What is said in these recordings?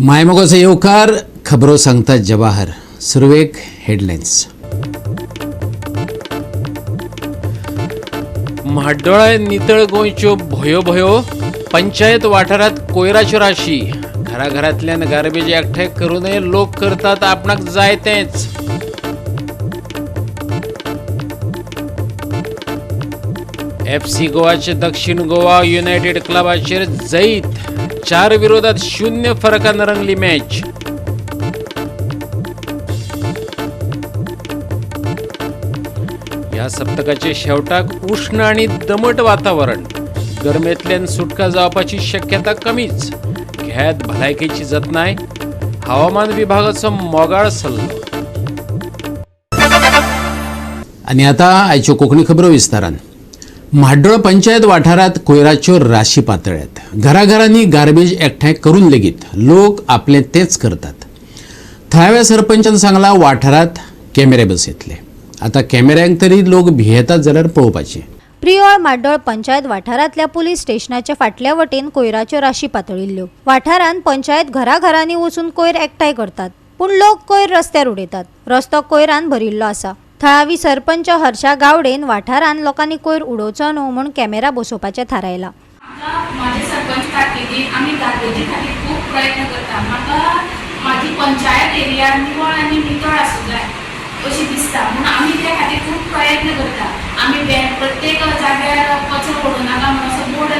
मायमोगाचे येवकार खबरो सांगतात जवाहर. सुरवेक हेडलायन्स. म्हाड्डोळा नितळ गोंयच्यो भयो भयो. पंचायत वाठारात कोयराच्यो राशी. घराघरांतल्यान गार्बेज एकठांय करू नये. लोक करतात आपणाक जाय तेच. FC गोवाचे दक्षिण गोवा युनायटेड क्लबाचेर जैत. 4 विरोधात 0 फरकान रंगली मॅच. ह्या सप्तकाचे शेवटाक उष्ण आणि दमट वातावरण. गरमेंतल्यान सुटका जावपाची शक्यता कमीच. घेत भलायकेची जतनाय. हवामान विभागाचो मोगाळ सल्लो. आणि आता आयच्यो कोंकणी खबरो विस्तारान. म्हाड्डोळ पंचायत वाठारात कोयराच्यो राशी पातळ्यात. घराघरांनी गार्बेज एकठांय करून लेगीत लोक आपले तेच करतात. थळाव्या सरपंचान सांगला वाठारात कॅमेरे बसयतले. आता कॅमेऱ्यांक तरी लोक भियेतात जाल्यार पळोवपाचे. प्रियोळ म्हाड्डोळ पंचायत वाठारांतल्या पुलीस स्टेशनाच्या फाटल्या वटेन कोयराच्यो राशी पातळिल्ल्यो. वाठारांत पंचायत घराघरांनी वचून कोयर एकठांय करतात, पूण लोक कोयर रस्त्यार उडयतात. रस्तो कोयरान भरिल्लो आसा. थळावी सरपंच हर्षा गावडेन वाठारांत लोकांनी कोयर उडोवचो न्हू म्हूण कॅमेरा बसोवपाचें थारायलां. माझे सरपंच कारकिर्दीत आमी गार्बेजी खातीर खूब प्रयत्न करता. म्हाका म्हाजी पंचायत एरिया निवळ आनी नितळ आसूं जाय अशी दिसता, म्हणून आमी त्या खातीर खूब प्रयत्न करता. आमी प्रत्येक जाग्यार कचरो पडूं नाका म्हणून असो बोर्ड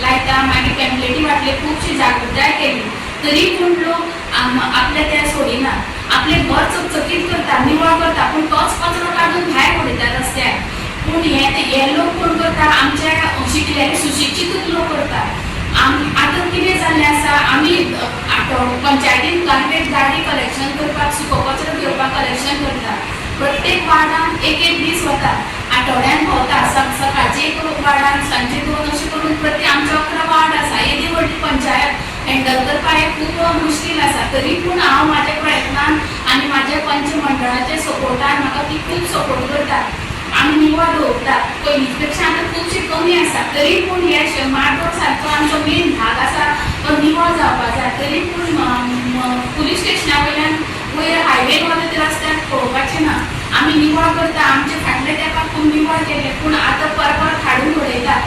लायता. मागीर पॅम्पलेटी वाटले, खुबशी जागृताय केली. तरी पूण लोक आपले ते सोडिना. आपले घर चकचकीत करता, निवळ करता, पूण तोच कचरो काडून भायर उडयतात रस्त्यार. पूण हे लोक कोण करता? आमचे शिकलेले सुशिक्षीत लोक करता. आतां कितें जाल्लें आसा, आमी पंचायतीन गार्बेज गाडी कलेक्शन करपाक, सुको कचरो घेवपाक कलेक्शन करता. प्रत्येक वार्डान एक दीस वता, आठवड्यान भोंवता. सकाळचे एक वार्डान, सांजे 2 अशें करून प्रत्येक आमचे 11 वार्ड आसा. येदी व्हडली पंचायत हँडल करपाक हें खूब मुश्कील आसा. तरी पूण हांव म्हाज्या प्रयत्नान आनी म्हाज्या पंच मंडळाच्या सपोर्टान म्हाका ती खूब सपोर्ट करता. आमी निवळ दवरता. पयलींचे पेक्षा आतां खुबशी कमी आसा. तरी पूण हे म्हाड्डोळ सारको आमचो मेन भाग आसा तो निवळ जावपाक जाय. तरी पूण पुलीस स्टेशना वयल्यान वयर हायवे वता ते रस्त्यार पळोवपाचें ना. आमी निवळ करता. आमचे फाटल्या तेंपाक खूब निवळ केले, पूण आतां परत हाडून उडयता.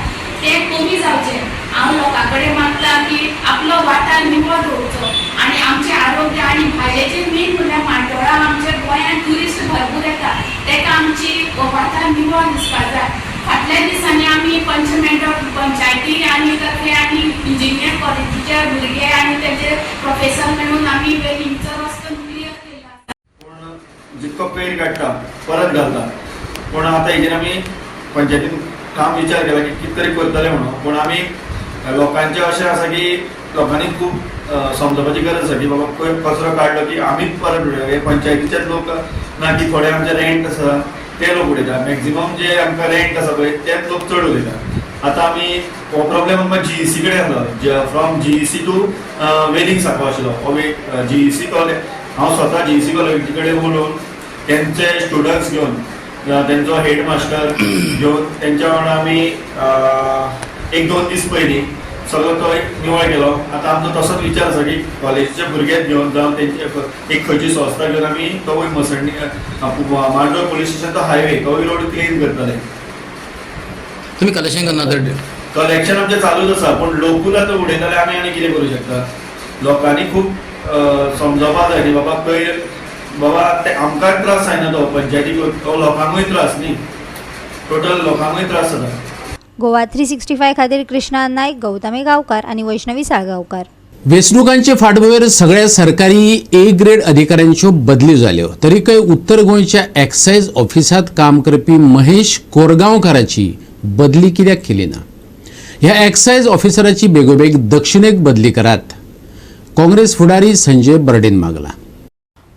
ते कमी जावचें. हांव लोकां कडेन मागता की आपलो वाठार निवळ दवरचो आनी आमचें आरोग्य आनी भायलेचें मेन म्हणल्यार म्हाड्डोळा आमच्या गोंयांत ट्युरिस्ट भरपूर येता, तेका आमची वाठार निवळ दिसपाक जाय. फाटल्या दिसांनी आमी पंचायती आनी तर्फे आनी इंजिनियर कॉलेजीचे भुरगे आनी तेजे प्रोफेसर मेळून आमी वेलिंगचो रस्तो क्लियर केला. पूण जितको पेड काडटा परत घालता. पूण आतां हेजेर आमी पंचायतीन काम विचार केला की कितें तरी करतले म्हणून. पूण आमी लोकांचें अशें आसा की लोकांनी खूब समजपाची गरज आसा की बाबा कचरो काडलो की आमीच परत उडयता. हे पंचायतीचेच लोक ना की थोडे आमचे रेंट आसा ते लोक उडयता. मॅक्झिमम जे आमकां रेंट आसा पळय तेच लोक चड उडयता. आतां आमी हो प्रॉब्लेम आमकां GEC कडेन आसलो. फ्रॉम GEC टू वेलिंग सांगपा आशिल्लो. GEC कॉलेज हांव स्वता GEC कॉलेजी कडेन उलोवन तेंचे स्टुडंट्स घेवन तेंचो हेडमास्टर घेवन तेंच्या वांगडा आमी 1-2 दीस पयलीं सगळो तो निवळ केलो. आतां आमचो तसोच विचार आसा की कॉलेजीचे भुरगे घेवन जावं तेंचे एक खंयची संस्था घेवन आमी तो मसंडी म्हाड्डोळ पुलीस स्टेशन तो हायवे कवी रोड क्लीन करतले. तुम्ही कलेक्शन करना? कलेक्शन आमचें चालूच आसा, पूण लोकूच आतां उडयतले आमी आनी कितें करूं शकता? लोकांनी खूब समजोवपाक जाय की बाबा कोयर बाबा ते आमकांच त्रास जायना, तो पंचायतीक तो लोकांकूय त्रास न्ही, टोटल लोकांकूय त्रास जाता. गोवा 365 खातीर कृष्णा नायक, गौतमी गांवकार आनी वैष्णवी साळगांवकार. वेंचणुकांचे फाटभुंयेर सगळ्या सरकारी A ग्रेड अधिकाऱ्यांच्यो बदली जाल्यो. तरीकय उत्तर गोंयच्या एक्सायज ऑफिसांत काम करपी महेश कोरगांवकाराची बदली कित्याक केली ना? ह्या एक्सायज ऑफिसराची बेगोबेग दक्षिणेक बदली करात, काँग्रेस फुडारी संजय बर्डेन मागला.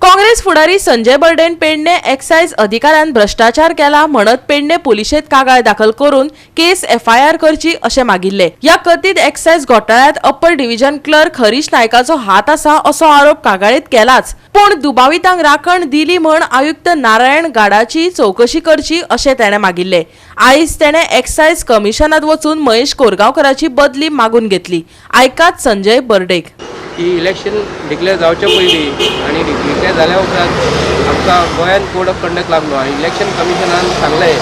काँग्रेस फुडारी संजय बर्डेन पेडणे एक्सायज अधिकाऱ्यान भ्रष्टाचार केला म्हणत पेडणे पुलिशेंत कागाळ दाखल करून केस FIR करची अशें मागिल्ले. ह्या कथीत एक्सायज घोटाळ्यांत अप्पर डिव्हिजन क्लर्क हरीश नायकाचो हात आसा असो आरोप कागाळीत केलाच. पूण दुबावितांक राखण दिली म्हण आयुक्त नारायण गाडाची चौकशी करची अशें तेणें मागिल्ले. आयज तेणें एक्सायज कमिशनात वचून महेश कोरगांवकाराची बदली मागून घेतली. आयकात संजय बर्डेक. की इलेक्शन डिक्लेअर जावचे पयलीं आनी डिक्लेअर जाल्या उपरांत आमकां गोंयांत कोड ऑफ कंडक्ट लागलो आनी इलेक्शन कमिशनान सांगलें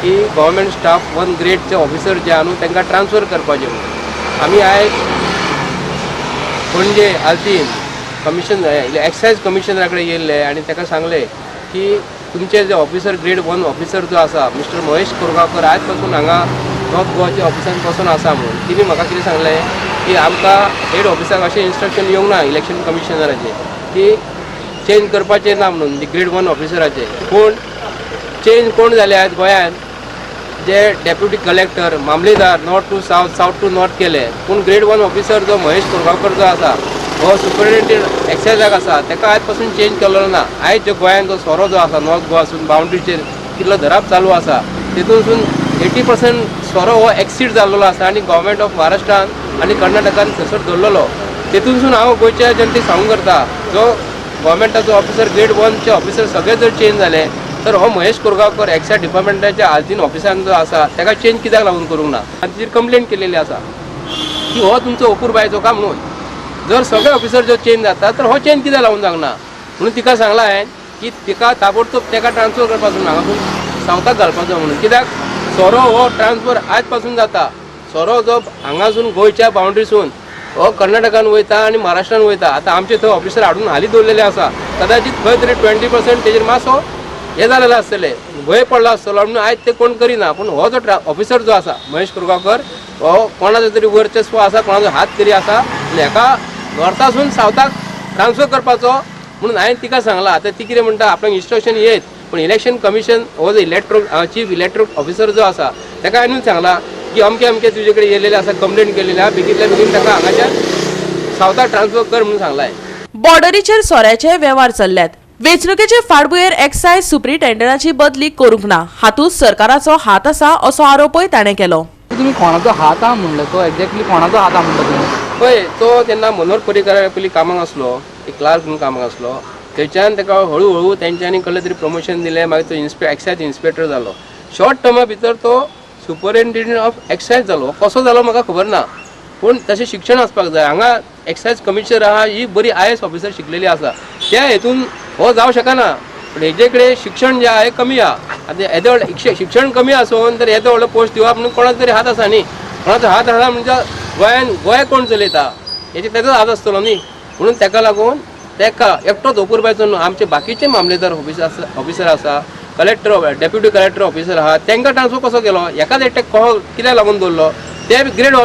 की गव्हर्मेंट स्टाफ 1 ग्रेडचे ऑफिसर जे आहा न्हू तांकां ट्रान्सफर करपाचे म्हणून आमी आयज पणजे आल्तीन कमिशन एक्सायज कमिशनरा कडेन येयल्ले आनी ताका सांगलें की तुमचे जे ऑफिसर ग्रेड 1 ऑफिसर जो आसा मिस्टर महेश कोरगांवकर आयज पासून हांगा नॉर्थ गोवाच्या ऑफिसान पासून आसा म्हणून तिणी म्हाका कितें सांगलें की आमकां हेड ऑफिसाक अशें इन्स्ट्रक्शन येवंक ना इलेक्शन कमिशनराचें की चेंज करपाचें ना म्हणून ग्रेड 1 ऑफिसराचें पूण चेंज कोण जाले आहेत गोंयांत जे डेप्युटी कलेक्टर मामलेदार north to south south to north केले पूण ग्रेड 1 ऑफिसर जो महेश कोरगांवकर जो आसा हो सुपरिटेंडंट एक्सायजाक आसा ताका आयज पासून चेंज केल्लो ना आयज जो गोंयांत जो सोरो जो आसा नॉर्थ गोवासून बाउंड्रीचेर कितलो धराप चालू आसा तेतूनसून 80% सोरो हो एक्सीड जाल्लो आसा आनी गव्हर्मेंट ऑफ महाराष्ट्रान आनी कर्नाटकान थंयसर दवरलेलो तेतूनसून हांव गोंयच्या जनतेक सांगूंक करता जो गव्हर्मेंटाचो ऑफिसर ग्रेड 1चे ऑफिसर सगळे जर चेंज जाले तर हो महेश कोरगांवकर एक्सायज डिपार्टमेंटाच्या आल्तीन ऑफिसान जो आसा ताका चेंज कित्याक लागून करूंक ना आनी ताचेर कंप्लेंट केलेली आसा की हो तुमचो अपूर्बायचो काम म्हणून जर सगळे ऑफिसर जो चेंज जाता तर हो चेंज कित्याक लागून जावंक ना म्हणून तिका सांगलां हांवें की तिका ताबडतोब ताका ट्रान्सफर करपासून हांगासून सावथाक घालपाचो म्हणून कित्याक सोरो हो ट्रान्सफर आयज पासून जाता सोरो जो हांगासून गोंयच्या बाउंड्रीसून हो कर्नाटकान वयता आनी महाराष्ट्रान वयता आतां आमचे थंय ऑफिसर हाडून हालीं दवरलेले आसा कदाचित खंय तरी 20% तेजेर मातसो हे जालेले आसतले भंय पडलो आसतलो म्हणून आयज ते कोण करिना पूण हो जो ऑफिसर जो आसा महेश कोरगांवकर हो कोणाचो तरी वर्चस्व आसा कोणाचो हात तरी आसा आनी हेका नॉर्थासून सावथाक ट्रान्सफर करपाचो म्हणून हांवें तिका सांगलां आतां ती कितें म्हणटा आपणाक इन्स्ट्रक्शन येत पूण इलेक्शन कमिशन हो जो चीफ इलेक्ट्रो ऑफिसर जो आसा ताका हांवें सांगलां की अमके अमके तुजे कडेन येयलेले आसा कंप्लेंट केलेली आहा बेगींतल्या बेगीन ताका हांगाच्या सावथाक ट्रान्सफर कर म्हणून सांगलां बॉर्डरीचेर सोऱ्याचे वेव्हार चल्ल्यात वेंचणुकेचे फाटभुंयेर एक्सायज सुप्रिटेंडंटाची बदली करूंक ना हातूंत सरकाराचो हात आसा असो आरोपय ताणें केलो तुम्ही कोणाचो हात आहा म्हणलो तो एक्झॅक्टली कोणाचो हात आहा म्हणलो तुम्ही पळय तो तेन्ना मनोहर पर्रीकारा पयलीं कामाक आसलो एक क्लार्क म्हणून कामाक आसलो थंयच्यान ताका हळू हळू तेंच्यांनी कसलें तरी प्रमोशन दिलें मागीर तो एक्सायज इन्स्पेक्टर जालो शॉर्ट टर्मा भितर तो सुपरिटेंडंट ऑफ एक्सायज जालो कसो जालो म्हाका खबर ना पूण तशें शिक्षण आसपाक जाय हांगा एक्सायज कमिशनर आहा ही बरी IAS ऑफिसर शिकलेली आसा त्या हेतून हो जावं शकना पूण हेजे कडेन शिक्षण जें आहा हें कमी आहा आतां येदो व्हडलें शिक्षण कमी आसून तर येदो व्हडलो पोस्ट दिवप म्हणून कोणाचो तरी हात आसा न्ही कोणाचो हात आसा म्हणजे गोंयान गोंय कोण चलयता हेजे तेजोच हात आसतलो न्ही म्हणून ताका लागून ताका एकटोच अपूर्बायचो न्हू आमचे बाकीचे मामलेदार ऑफिसर आसा कलेक्टर डेप्युटी कलेक्टर ऑफिसर आहा तांकां ट्रान्सफर कसो केलो एकाच एकट्याक कहो कित्याक लागून दवरलो ते ग्रेड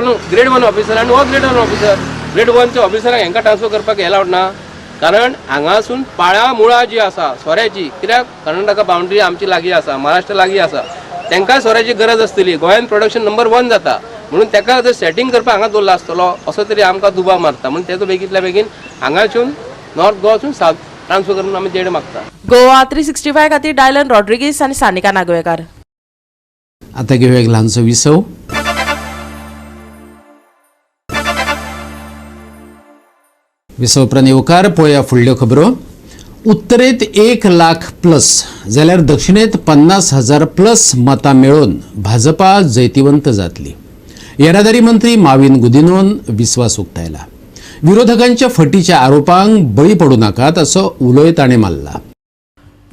1 ऑफिसर आनी हो ग्रेड 1 ऑफिसर ग्रेड 1च्या ऑफिसराक हांकां ट्रान्सफर करपाक हें ना कारण हांगासून पाळ्या मुळा जी आसा सोऱ्याची कित्याक कर्नाटका बाउंड्री आमची लागीं आसा महाराष्ट्रा लागीं आसा तांकां सोऱ्याची गरज आसतली गोंयांत प्रोडक्शन नंबर 1 जाता म्हणून ताका जर सेटींग करपाक हांगा दवरलो आसतलो असो तरी आमकां दुबाव मारता म्हणून तेजो बेगींतल्या बेगीन हांगासून नॉर्थ गोवासून सावथ ट्रान्सफर करून आमी देड मागता गोवा 365 खातीर डायलन रॉड्रिगीस आनी सानिका नागवेकर आता घेऊया एक लहानसं विसव विसव उपरांत येवकार पळोवया फुडल्यो खबरो उत्तरेत 1 लाख प्लस जाल्यार दक्षिणेत 50,000 प्लस मतां मेळोवन भाजपा जैतिवंत जातली येरादारी मंत्री माविन गुदिन्होन विस्वास उक्तायला विरोधकांच्या फटीच्या आरोपांक बळी पडू नाकात असो उलोय ताणें मारला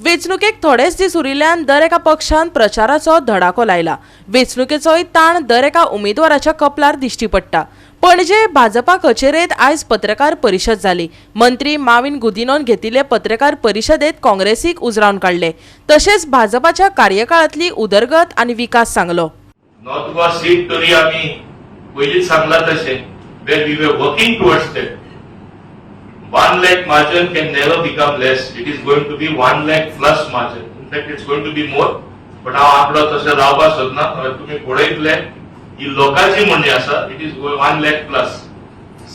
वेंचणुकेक थोडेच दीस उरिल्ल्यान दर एका पक्षान प्रचाराचो धडाको लायला वेंचणुकेचोय ताण दर एका उमेदवाराच्या कपलार दिश्टी पडटा पणजे भाजपा कचेरेत आयज पत्रकार परिशद जाली मंत्री माविन गुदिन्होन घेतिल्ले पत्रकार परिशदेत काँग्रेसीक उजरावन काडले तशेंच भाजपाच्या कार्यकाळांतली उदरगत आनी विकास सांगलो नॉर्थ गोवा सीट तरी आमी पयलींच सांगला तशें where we were working towards that. 1 lakh margin can never become less. It is going to be 1 lakh plus margin. In fact, it's going to be more. But हांव आपलो तशें रावपाक सोदना तुमी पळयतले ही लोकांची म्हणजे आसा it is 1 lakh plus.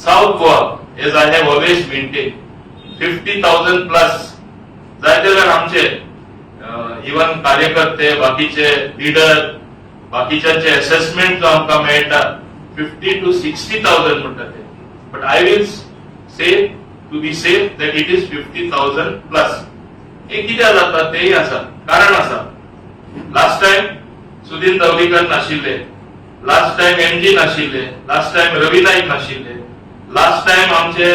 South Goa, as I have always maintained, 50,000 plus. जाय जाल्यार आमचे इवन कार्यकर्ते बाकीचे लीडर बाकीच्यांचे असेसमेंट जो आमकां मेळटा 50 to 60,000 म्हणटा ते but I will say to be safe that it is 50,000 plus हे कित्याक जाता तेय आसा कारण आसा लास्ट टाइम सुदीन दवलीकर नाशिल्ले लास्ट टाइम MG नाशिल्ले लास्ट टाइम रवी नाईक नाशिल्ले लास्ट टाइम आमचे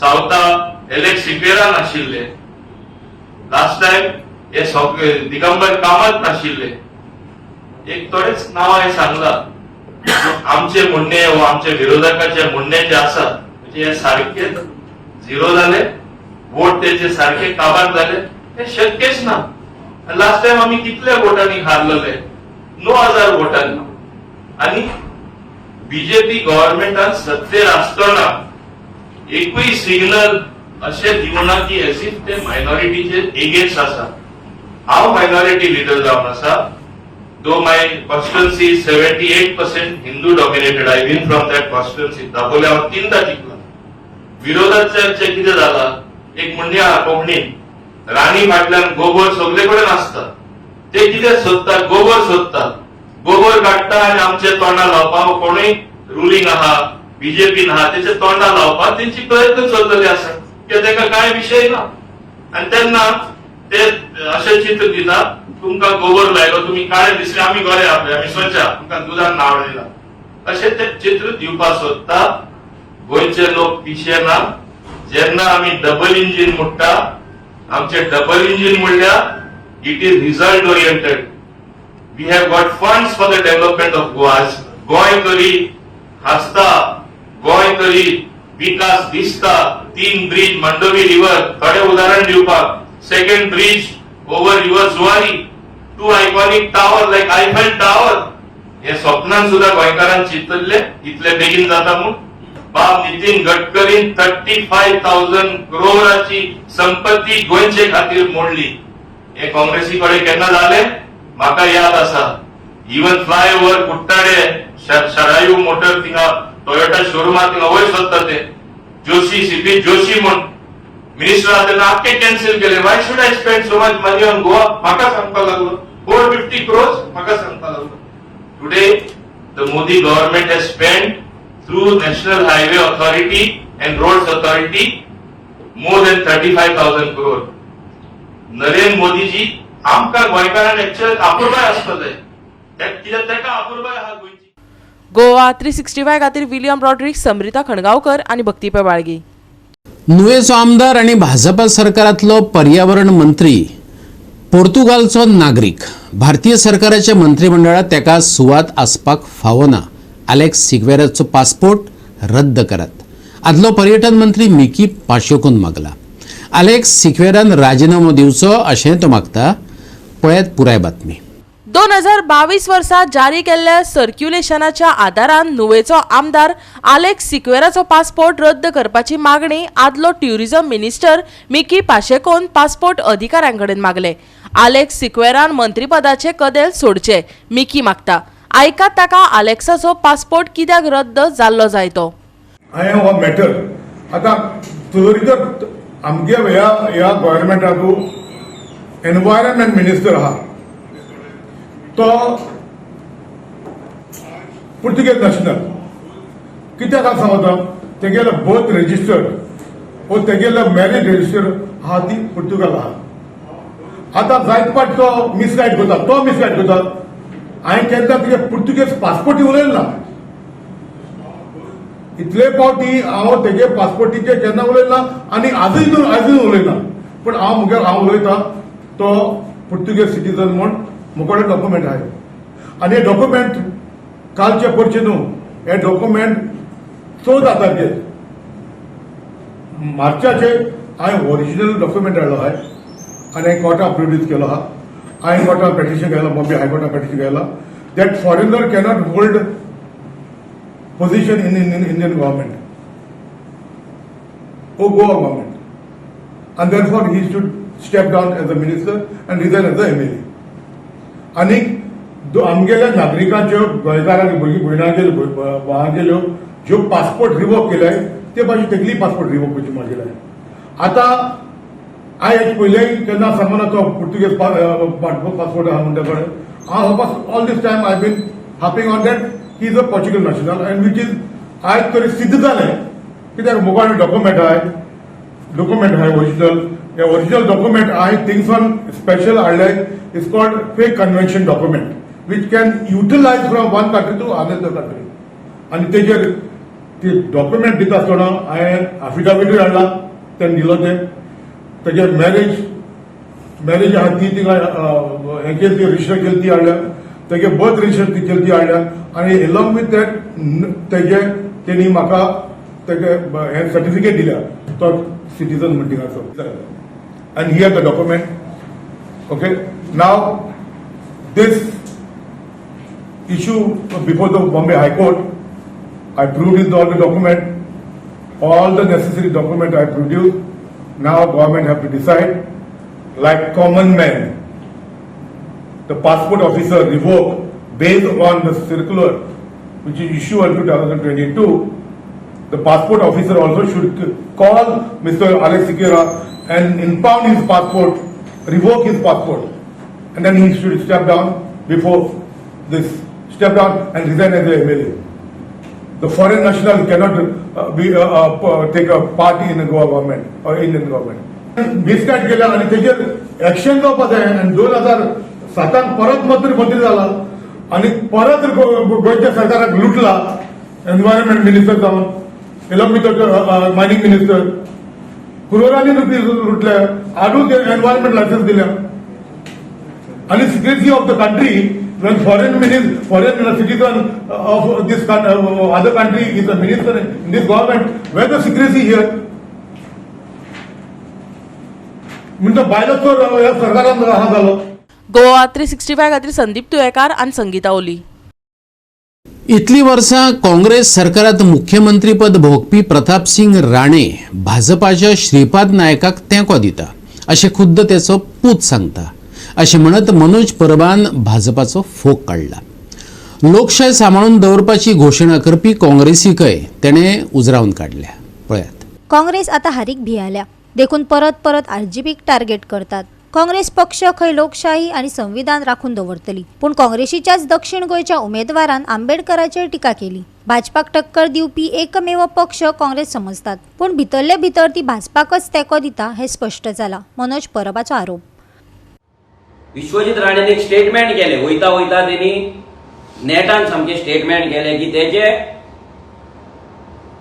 सावता एलेक्स सिक्वेरा नाशिल्ले, लास्ट टाइम हे दिगंबर कामत नाशिल्ले. एक थोडेच नाव हांवें सांगला. आमचे म्हणणे वा आमच्या विरोधकाचे म्हणणे जे आसा म्हणजे हे सारखे झिरो झाले, वोट त्याचे सारखे काबार झाले, हे शक्यच ना. लास्ट टाइम आम्ही कितल्या वोटांनी हारलेले? 9,000 वोटांनी. आणि बीजेपी गव्हर्नमेंटान सत्तेर आसतना एकूय सिग्नल असे दिवना की एज इफ ते मायनॉरिटीचे एगेन्स्ट आसा. हांव मायनॉरिटी लिडर जावन आसा. Though my constituency is 78% Hindu dominated, I win from that constituency. दापोल्या हांव 3दा जिंकला. विरोधाचे कितें जाला? एक म्हणजे आहा कोंकणीन, राणी फाटल्यान गोबर सगळे कडेन आसता. ते कितें सोदतात? गोबर सोदतात. गोबर काडटा आनी आमचे तोंडां लावपाक कोणूय रुलींग आहा, बीजेपीन आहा, तेचे तोंडां लावपाक तेंची प्रयत्न चलतले आसा. कित्याक तेका कांय विशय ना. आनी तेन्ना ते अशें चित्र दिता, तुमकां गोबर लायलो, तुमी काळे दिसले, आमी बरे आपले, आमी स्वच्छ, तुमकां दुदान नावडयला, अशें ते चित्र दिवपाक सोदता. गोंयचे लोक पिशे ना. जेन्ना आमी डबल इंजिन म्हणटा, आमचे डबल इंजिन म्हणल्यार it is result oriented. We have got funds for the development of Goa. Goem तरी हांसता, गोंय तरी विकास दिसता. 3 ब्रिज, मंडोवी रिवर, थोडे उदाहरण दिवपाक. Second bridge over river Zuari, 2 iconic tower like Eiffel tower. हे स्वप्नान सुद्धा गोंयकारांनी चिंतले इतले बेगीन जाता म्हणून. बाब नितीन गडकरीन 35,000 करोडाची संपत्ती गोंयचे खातीर मोडली. हे काँग्रेसी कडेन केन्ना जाले? म्हाका याद आसा. इवन फ्लायओव्हर कुट्टाडे, शरायू मोटर थिंगा टोयोटा शोरूमात थिंगा वयर सोदता ते. जोशी, सीपी जोशी म्हण मिनिस्टर आहा तेन्ना आख्खे कॅन्सल केले. Why should I spend so much money on Goa? म्हाका सांगपाक लागलो 450 crores म्हाका सांगपाक लागलो. Today the Modi government has spend through National Highway Authority and Roads Authority more than 35,000 crore. Narendra Modiji आमकां गोंयकारांक एक्चुअल आपुरबाय आसता जाय. कित्याक तेका आपुरबाय आहा गोंयची. गोवा 365 खातीर विलियम रॉड्रिक्स, समृता खणगांवकर आणि भक्ती बाळगी. नुवेचो आमदार आणि भाजपा सरकारातलो पर्यावरण मंत्री पोर्तुगालचो नागरीक भारतीय सरकाराच्या मंत्रिमंडळात तेका सुवात आसपाक फावना. अलेक्स सिक्वेराचो पासपोर्ट रद्द करात. आदलो पर्यटन मंत्री मिकी पाशोकून मागला. अलेक्स सिक्वेरान राजीनामो दिवचो अशें तो मागता. पळयात पुराय बातमी. 2022 वर्सा जारी केल्ल्या सर्क्युलेशनाच्या आदारान नुवेचो आमदार अलेक्स सिक्वेराचो पासपोर्ट रद्द करपाची मागणी आदलो ट्युरिझम मिनिस्टर मिकी पाशेकोन पासपोर्ट अधिकाऱ्यांकडेन मागले. अलेक्स सिक्वेरान मंत्रीपदाचे कदेल सोडचे मिकी मागता. ऐकात ताका अलेक्साचो पासपोर्ट कित्याक रद्द जाल्लो जाय तो. हांवें हो मॅटर आतां तर आमच्या ह्या गव्हर्मेंटाचो एनवायरमेंट मिनिस्टर आहा तो पुर्तुगेज नॅशनल. कित्याक आसा सांगता? तेगेलो बर्थ रेजिस्टर्ड वो तेगेलो मॅरेज रेजिस्टर आहा ती पुर्तुगाल आहा. आतां जायत पाट तो मिसगायड करता. हांवें केन्ना तुगे पुर्तुगेज पासपोर्टी उलयलो ना. इतले फावटी हांव तेगे पासपोर्टीचे केन्ना उलयलो ना आनी आजूय उलयना. पूण हांव उलयतां तो पुर्तुगेज सिटीजन म्हूण मुकोडे डॉक्युमेंट आहाय. आनी हे डॉक्युमेंट कालचे परचे न्हू. हे डॉक्युमेंट 14 तारखेर मार्चाचे हांवें ओरिजिनल डॉक्युमेंट हाडलो आहाय आनी हांवें कोर्टाक प्रोड्यूस केलो आहा. हांवें कोर्टाक पेटिशन घायला, बॉम्बे हायकोर्टाक पेटिशन घायला that foreigner cannot hold position in Indian government or Goa government, and therefore he should step down as a minister and resign as a MLA. आनी आमगेल्या नागरिकांच्यो गोंयकारांनी भयणांगेल्यो ज्यो पासपोर्ट रिवोक केल्याय ते भाशेन तेगली पासपोर्ट रिवोक करची मागयलाय. आतां हांवें हेजे पयलेंय केन्ना सांगूना तो पुर्तुगेज पासपोर्ट आहा म्हणटा कडेन हांव all these time I been hopping on that he is a Portugal national end which is आयज तरी सिद्ध जालें कित्याक मुखार डॉक्युमेंट आहाय ओरिजिनल. हे ओरिजिनल डॉक्युमेंट हांवें थिंगसान स्पेशल हाडलें is called Hague convention document which can utilise from one country to another country. आनी ते डॉक्युमेंट दिता आसतना हांवें एफिडेविटूय हाडला तेणें दिलो तेजे मॅरेज आहा ती तिका हें केली ती रजिस्टर केली ती हाडल्या तेगे बर्थ रजिस्टर ती केली ती हाडल्या आनी एलॉंग विथ दॅट तेणी म्हाका तेगे हें सर्टिफिकेट दिल्या तो सिटीजन म्हणटिंगाचो आनी here the document okay now this issue before the Bombay High Court. I produced all the document, all the necessary document I produced. Now government have to decide, like common man. The passport officer revoked based on the circular which is issued in 2022. The passport officer also should call Mr. Alex Sikera and impound his passport, revoke his passport, and then he should step down before this. Step down and resign as a MLA. The foreign national cannot take a part in the government or Indian government. Misguide केला आणि त्याचेर action जावपाक जाय आनी 2007 परत मंत्री जाला आणि परत गोंयच्या सरकाराक लुटला एनवायरमेंट मिनिस्टर जावन एलॉंग विथ मायनिंग मिनिस्टर कुरोरांनी लुटल्या आडूच एनवायरमेंट लायसन्स दिल्या आणि secrecy of the country. When foreign citizen of this other country is a minister in this government, where the secrecy here? म्हणजे बायलाचो ह्या सरकारान हा जालो. गोवा 365 खातीर संदीप तुयेकार आनी संगीता ओली. इतली वर्सां काँग्रेस सरकारात मुख्यमंत्रीपद भोगपी प्रताप सिंग राणे भाजपाच्या श्रीपाद नायकाक तेंको दिता अशें खुद्द तेचो पूत सांगता अशें म्हणत मनोज परबान भाजपाचो फोग काढला. लोकशाय सांबाळून दवरपाची घोशणा करपी काँग्रेसीकय तेणें उजरावन काढल्या. पळयात. काँग्रेस आता हारीक भियाल्या देखून परत आरजीपीक टार्गेट करतात. काँग्रेस पक्ष खंय लोकशाही आणि संविधान राखून दवरतली पूण काँग्रेसीच्याच दक्षिण गोंयच्या उमेदवारान आंबेडकराचेर टिका केली. भाजपाक टक्कर दिवपी एकमेव पक्ष काँग्रेस समजतात पूण भितरले भितर ती भाजपाकच तेंको दिता हें स्पश्ट जाला. मनोज परबाचो आरोप. विश्वजीत राणेन एक स्टेटमेंट केले वयता तेणी नेटान सामके स्टेटमेंट केले की तेजे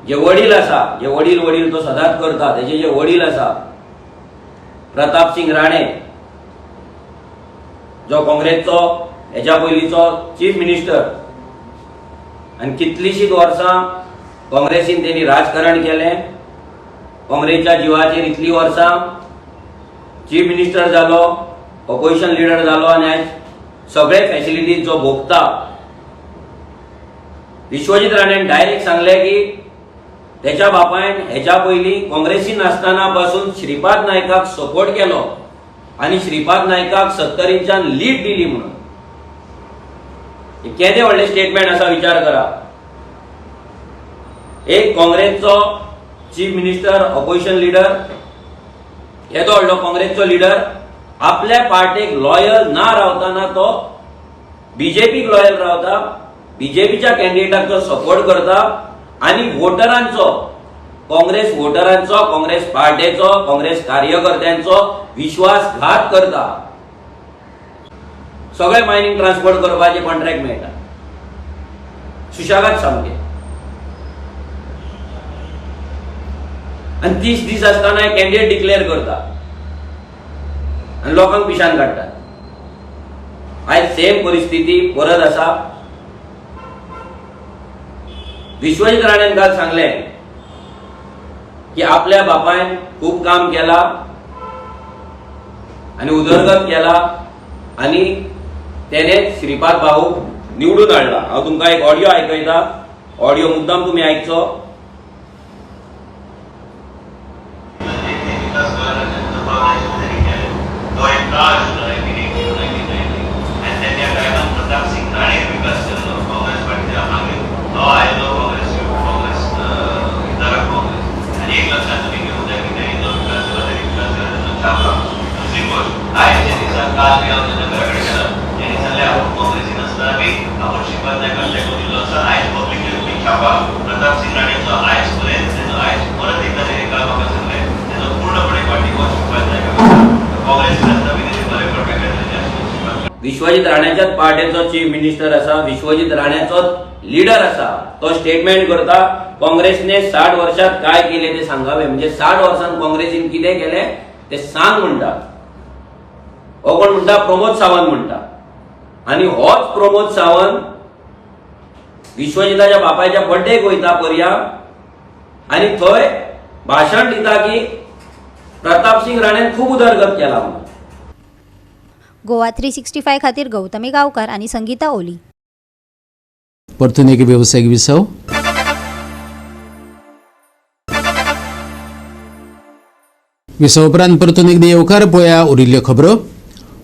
जे वडील आसा जे वडील तो सदांच करता तेजे जे वडील आसा प्रताप सिंग राणे जो काँग्रेसचो हेच्या पयलींचो चीफ मिनिस्टर आनी कितलीशींच वर्सां काँग्रेसीन तेणी राजकारण केलें. काँग्रेसच्या जिवाचेर इतली वर्सां चीफ मिनिस्टर जालो ऑपोजिशन लिडर जालो आनी आयज सगळे फॅसिलिटीज जो भोगता. विश्वजीत राणेन डायरेक्ट सांगले की तेच्या बापायन हेच्या पयलीं काँग्रेसीन आसतना पासून श्रीपाद नायकाक सपोर्ट केलो आनी श्रीपाद नायकाक 70च्यान लीड दिली म्हणून. केदे व्हडले स्टेटमेंट आसा विचार करा. एक काँग्रेसचो चीफ मिनिस्टर ऑपोजिशन लिडर येदो व्हडलो काँग्रेसचो लिडर आपल्या पार्टीक लॉयल ना रावताना तो बीजेपीक लॉयल रावता, बीजेपीच्या कॅन्डिडेटाचो सपोर्ट करता आणि वोटरांचो काँग्रेस पार्टीचो काँग्रेस कार्यकर्त्यांचो विश्वासघात करता. सगळे मायनिंग ट्रान्सपोर्ट करपाचे कॉन्ट्रॅक्ट मेळटा सुशागात सामके आणि 30 दीस आसतना कॅन्डिडेट डिक्लेअर करता आणि लोकांक पिशान काडटात. आयज सेम परिस्थिती परत आसा. विश्वजीत राणेन काल सांगले की आपल्या बापायन खूप काम केला आणि उदरगत केला आणि त्याने श्रीपाद भाऊ निवडून हाडला. हांव तुमकां एक ऑडियो आयकयता. ऑडियो मुद्दाम तुम्ही आयकचो. प्रताप सिंग राणे विश्वजीत राण्याच्याच पार्टीचो चीफ मिनिस्टर आसा, विश्वजीत राण्याचोच लीडर आसा, तो स्टेटमेंट करता काँग्रेसने 60 वर्षात काय केले ते सांगावे. म्हणजे 60 वर्षांत काँग्रेसीन कितें केले ते सांग म्हणटा. हो कोण म्हणटा? प्रमोद सावंत म्हणटा. आणि होच प्रमोद सावंत विश्वजिताच्या बापायच्या बर्थडेक वयता पर्या आणि थंय भाशण दिता की प्रताप सिंग राणेन खूप उदरगत केला म्हणून. गोवा 365 खातीर गौतमी गांवकार आणि संगीता ओली. परतून एक व्यावसायिक विसव. विसव उपरांत परतून एकदा येवकार पळया उरिल्ल्यो खबरो.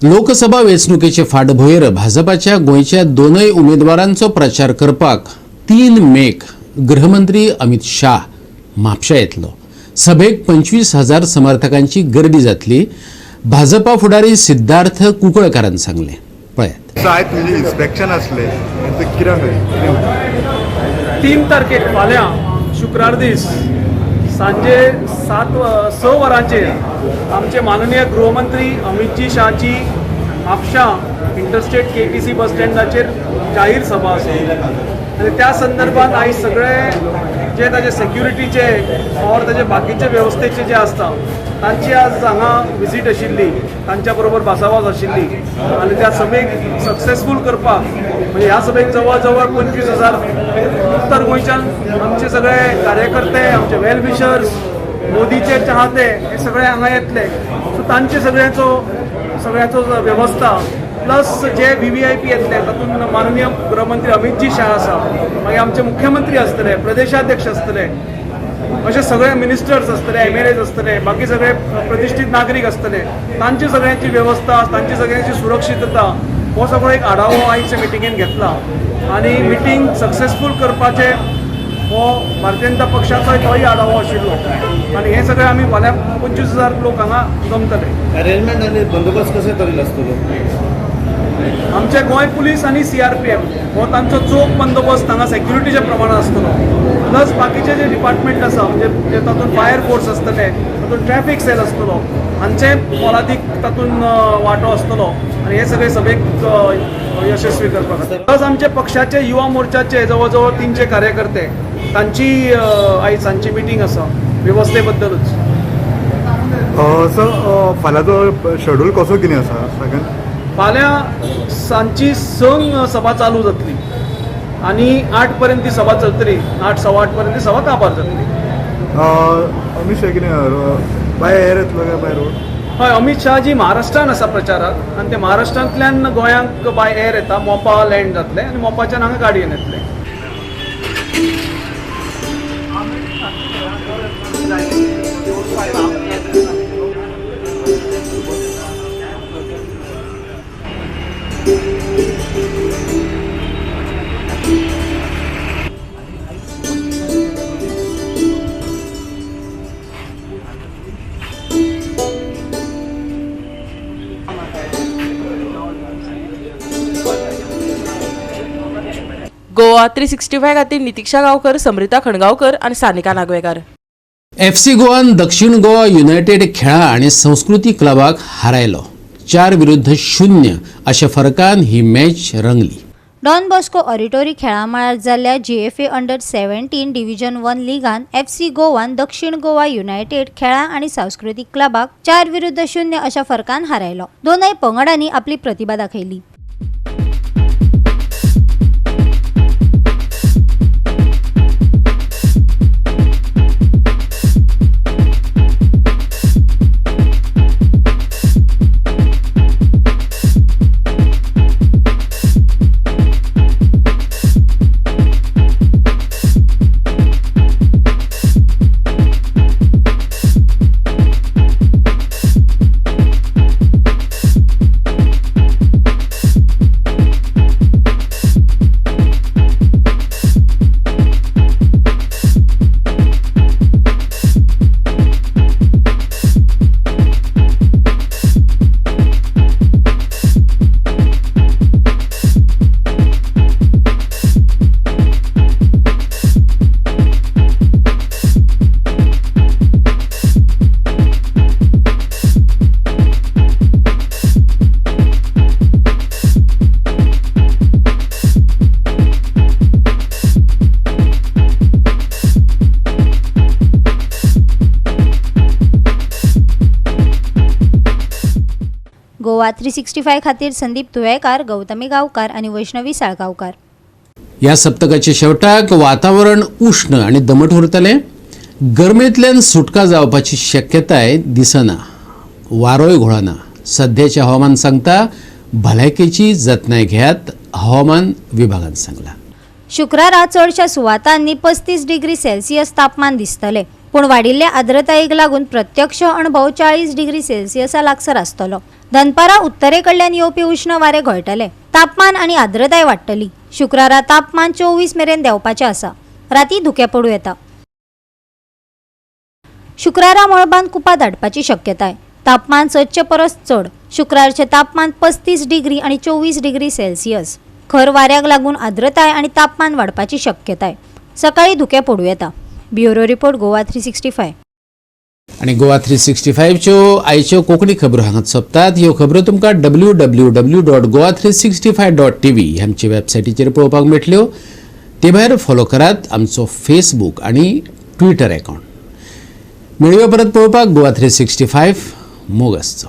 लोकसभा वेंचणुकेचे फाटभुंयेर भाजपाच्या गोंयच्या दोनय उमेदवारांचो प्रचार करपाक 3 मेक गृहमंत्री अमित शाह म्हापशा येतलो. सभेक 25,000 समर्थकांची गर्दी जातली. भाजपा फुडारी सिद्धार्थ कुंकळकारान सांगले. पळयात. आयज तुमचे इन्स्पेक्शन आसले ते कित्याक 3 तारखेक फाल्यां शुक्रार दीस सांजे 6 वरांचेर आमचे माननीय गृहमंत्री अमितजी शाहची म्हापशा इंटरस्टेट KTC बस स्टँडाचेर जाहीर सभा आसा आनी त्या संदर्भात आयज सगळे जे ताजे सेक्युरिटीचे और ताजे बाकीचे वेवस्थेचे जे आसता तांची आज हांगा विजीट आशिल्ली, तांच्या बरोबर भासाभास आशिल्ली आनी त्या सभेक सक्सेसफूल करपाक म्हणजे ह्या सभेक जवळ जवळ 25,000 उत्तर गोंयच्यान आमचे सगळे कार्यकर्ते, आमचे वेल विशर्स, मोदीचे चाहते हे सगळे हांगा येतले. सो तांचे सगळ्याचो वेवस्था प्लस जे VVIP येतले तातूंत माननीय गृहमंत्री अमितजी शाह आसा, मागीर आमचे मुख्यमंत्री आसतले, प्रदेशाध्यक्ष आसतले, असे सगळे मिनिस्टर्स आसतले, MLAs आसतले, बाकी सगळे प्रतिष्ठीत नागरीक आसतले, तांची सगळ्यांची वेवस्था, तांची सगळ्यांची सुरक्षितता हो सगळो एक आढावो आयच्या मिटिंगेन घेतला आनी मिटींग सक्सेसफूल करपाचे हो भारतीय जनता पक्षाचो तोय आढावो आशिल्लो आनी हे सगळे आमी फाल्यां 25,000 लोक हांगा जमतले. अरेंजमेंट आनी बंदोबस्त कसे करेल आसतलो? आमचे गोंय पुलीस आणि CRPF हो तांचो चोख बंदोबस्त हांगा सेक्युरिटीच्या प्रमाणात आसतलो. प्लस बाकीचे जे डिपार्टमेंट आसा म्हणजे तातूंत फायर फोर्स आसतले, तातूंत ट्रॅफिक सेल आसतलो, हांचे मोलादीक तातूंत वांटो आसतलो आनी हे सगळे सभेक यशस्वी करपाक खातीर. प्लस आमचे पक्षाचे युवा मोर्चाचे जवळ जवळ 300 कार्यकर्ते तांची आयज सांजची मिटींग आसा वेवस्थे बद्दलूच. सर फाल्यांचो शेड्यूल कसो कितें आसा सगळ्यान? फाल्यां सांजची 6 सभा चालू जातली आनी 8 पर्यंत ती सभा चलतली. 8 सवा 8 पर्यंत ती सभा काबार जातली. अमित शाह कितें बाय एअर येतलो काय बाय रोड? हय, अमित शाहजी महाराष्ट्रान आसा प्रचाराक आनी ते महाराष्ट्रांतल्यान गोंयांक बाय एअर येता. मोपा लँड जातले आनी मोपाच्यान हांगा गाडयेन येतले. गोवा 365 खातीर नितीक्षा गांवकर, समृता खणगांवकर आणि सानिका नागवेकर. FC गोवान दक्षिण गोवा युनायटेड खेळा आणि संस्कृती क्लबाक हारायलो. 4-0 अशा फरकान ही मॅच रंगली. डॉन बॉस्को ऑडिटोरी खेळामळार जाल्ल्या GFA अंडर-17 डिव्हिजन 1 लिगान FC गोवान दक्षिण गोवा युनायटेड खेळा आणि सांस्कृतिक क्लबाक 4-0 अशा फरकान हारायलो. दोनय पंगडांनी आपली प्रतिभा दाखयली. गोवा 365 खातीर संदीप तुयेकार, गौतमी गांवकार आनी वैष्णवी साळगांवकार. ह्या सप्तकाच्या शेवटाक वातावरण उष्ण आनी दमट उरतलें. गरमेंतल्यान सुटका जावपाची शक्यताय दिसना. वारोय घोळना. सध्याचे हवामान सांगता भलायकेची जतनाय घेयात, हवामान विभागान सांगला. शुक्रारा चडशा सुवातांनी 35 डिग्री सेल्सियस तापमान दिसतले, पूण वाडिल्ल्या आर्द्रतायेक लागून प्रत्यक्ष अणभव 40 डिग्री सेल्सियसा लागसर आसतलो. दनपारा उत्तरे कडल्यान येवपी उष्ण वारे घोळटले. तापमान आनी आर्द्रताय वाडटली. शुक्रारा तापमान 24 मेरेन देंवपाचें आसा. राती धुकें पडूं येता. शुक्रारा मळबान कुपां धाडपाची शक्यताय. तापमान 7चे परस चड. शुक्रारचे तापमान 35 डिग्री आनी 24 डिग्री सेल्सियस. खर वाऱ्याक लागून आर्द्रताय आनी तापमान वाडपाची शक्यताय. सकाळी धुकें पडूं येता. Bureau report Goa 365. आणि गोवा 365च्यो आयच्यो कोंकणी खबरो हांगाच सोंपतात. ह्यो खबरो तुमकां www.goa365.tv ह्या आमचे वेबसायटीचेर पळोवपाक मेळटल्यो. ते भायर फॉलो करात आमचो फेसबूक आनी ट्विटर अकाउंट. मेळुया परत पळोवपाक गोवा 365 मोग आसचो.